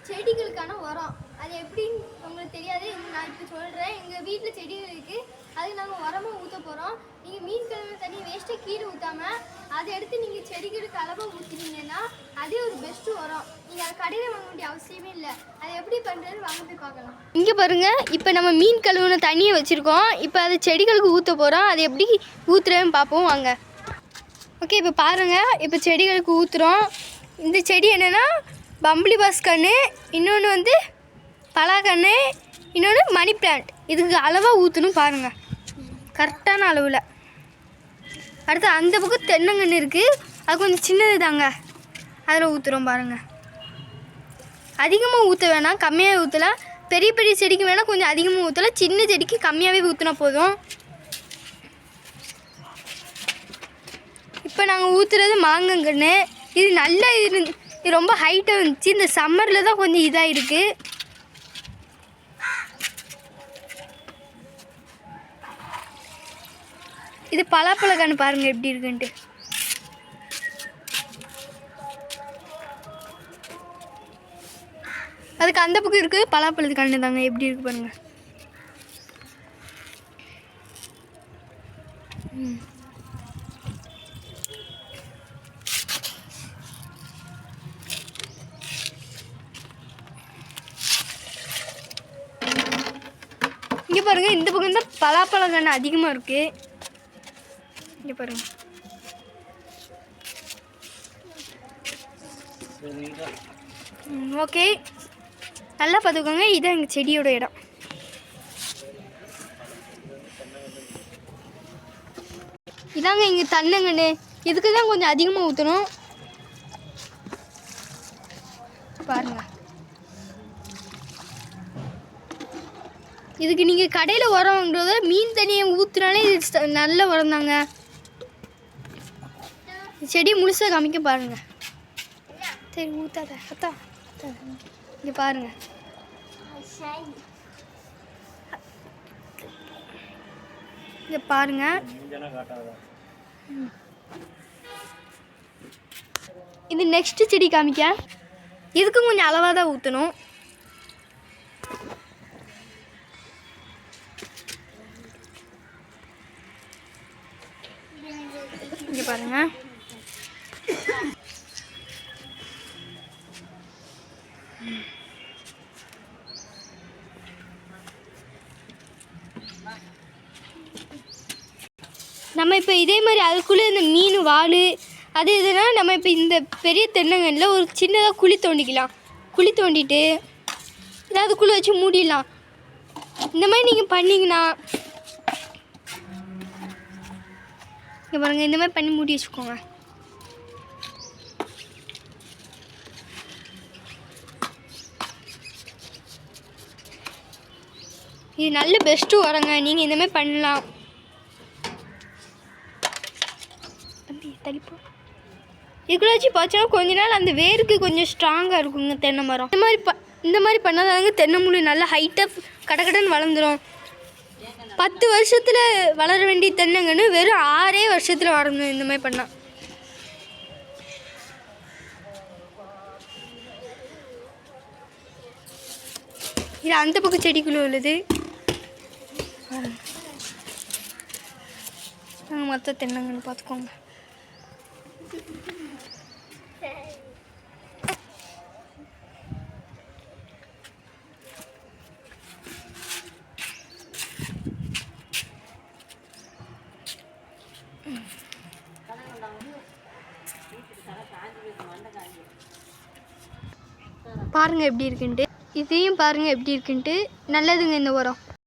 செடிகளுக்கான உரம். அது எப்படின்னு உங்களுக்கு தெரியாது, நான் இப்போ சொல்கிறேன். எங்கள் வீட்டில் செடிகள் இருக்குது, அதுக்கு நாங்கள் உரமாக ஊற்ற போகிறோம். நீங்கள் மீன் கழுவுன தண்ணி வேஸ்ட்டாக கீழே ஊற்றாமல் அதை எடுத்து நீங்கள் செடிகளுக்கு அளவாக ஊற்றினீங்கன்னா அதே ஒரு பெஸ்ட்டு உரம். நீங்கள் அதை கடையில் வாங்க வேண்டிய அவசியமே இல்லை. அதை எப்படி பண்ணுறதுன்னு வாங்க போய் பார்க்கலாம். இங்கே பாருங்கள், இப்போ நம்ம மீன் கழுவுன தண்ணியை வச்சுருக்கோம். இப்போ அது செடிகளுக்கு ஊற்ற போகிறோம். அதை எப்படி ஊற்றுறேன்னு பார்ப்போம் வாங்க. ஓகே, இப்போ பாருங்கள், இப்போ செடிகளுக்கு ஊற்றுறோம். இந்த செடி என்னென்னா பம்பளி பாஸ் கன்று, இன்னொன்று வந்து பலாக்கன்று, இன்னொன்று மணி பிளான்ட். இதுக்கு அளவாக ஊற்றணும் பாருங்கள், கரெக்டான அளவில். அடுத்து அந்த பக்கம் தென்னங்கன்று இருக்குது, அது கொஞ்சம் சின்னது தாங்க, அதில் ஊற்றுறோம் பாருங்கள். அதிகமாக ஊற்ற வேணாம், கம்மியாக ஊற்றலாம். பெரிய பெரிய செடிக்கு வேணால் கொஞ்சம் அதிகமாக ஊற்றலாம், சின்ன செடிக்கு கம்மியாகவே ஊற்றினா போதும். இப்போ நாங்கள் ஊற்றுறது மாங்கன்று. இது நல்லா இது ரொம்ப ஹைட்டாக இருந்துச்சு. இந்த சம்மரில் தான் கொஞ்சம் இதாக இருக்குது. இது பலாப்பழக்கன்று பாருங்கள் எப்படி இருக்குன்ட்டு. அதுக்கு அந்த பக்கம் இருக்குது பலாப்பழத்து கன்று தாங்க, எப்படி இருக்குது பாருங்கள். இங்கே பாருங்கள், இந்த பக்கம் தான் பலாப்பழக்கன்று அதிகமாக இருக்குது. இங்கே பாருங்கள். ஓகே, நல்லா பார்த்துக்கோங்க. இதுதான் எங்கள் செடியோட இடம். இதாங்க இங்கே தென்னங்கன்று. இதுக்கு தான் கொஞ்சம் அதிகமாக ஊற்றணும் பாருங்கள். இதுக்கு நீங்கள் கடையில் உரம் வாங்குறத மீன் தண்ணியை ஊற்றுனாலே இது நல்ல உரம் தாங்க. செடி முழுசாக காமிக்க பாருங்கள். சரி ஊற்றாத அத்தா, இங்கே பாருங்கள். இங்கே பாருங்கள், இது நெக்ஸ்ட்டு செடி காமிக்க. இதுக்கும் கொஞ்சம் அளவாக தான் ஊற்றணும். இங்கே பாருங்கள். நம்ம இப்போ இதே மாதிரி அதுக்குள்ளே இந்த மீன் வால் அது இதுனா நம்ம இப்போ இந்த பெரிய தென்னங்கன்றில் ஒரு சின்னதாக குழி தோண்டிக்கலாம். குழி தோண்டிட்டு அதுக்குள்ளே வச்சு மூடிடலாம். இந்த மாதிரி நீங்கள் பண்ணிங்கன்னா இங்கே பாருங்கள், இந்த மாதிரி பண்ணி மூடி வச்சுக்கோங்க. இது நல்ல பெஸ்ட்டு வரங்க, நீங்கள் இந்த மாதிரி பண்ணலாம். தள்ளிப்போ இதுக்குள்ள வச்சு பார்த்தோன்னா கொஞ்ச நாள் அந்த வேருக்கு கொஞ்சம் ஸ்ட்ராங்காக இருக்குங்க தென்னை மரம். இந்த மாதிரி பண்ணாதாங்க தென்னை முள்ளு நல்லா ஹைட்டாக கடகடன்னு வளர்ந்துடும். 10 வருஷத்தில் வளர வேண்டிய தென்னங்கன்று வெறும் 6 வருஷத்தில் வளர்ந்துடும் இந்த மாதிரி பண்ணால். இது அந்த பக்கம் செடிக்குள்ளே உள்ளது. மொத்த தென்னங்கன்று பார்த்துக்கோங்க. பாருங்கள் எப்படி இருக்குன்ட்டு, இதையும் பாருங்கள் எப்படி இருக்குன்ட்டு. நல்லதுங்க இந்த உரம்.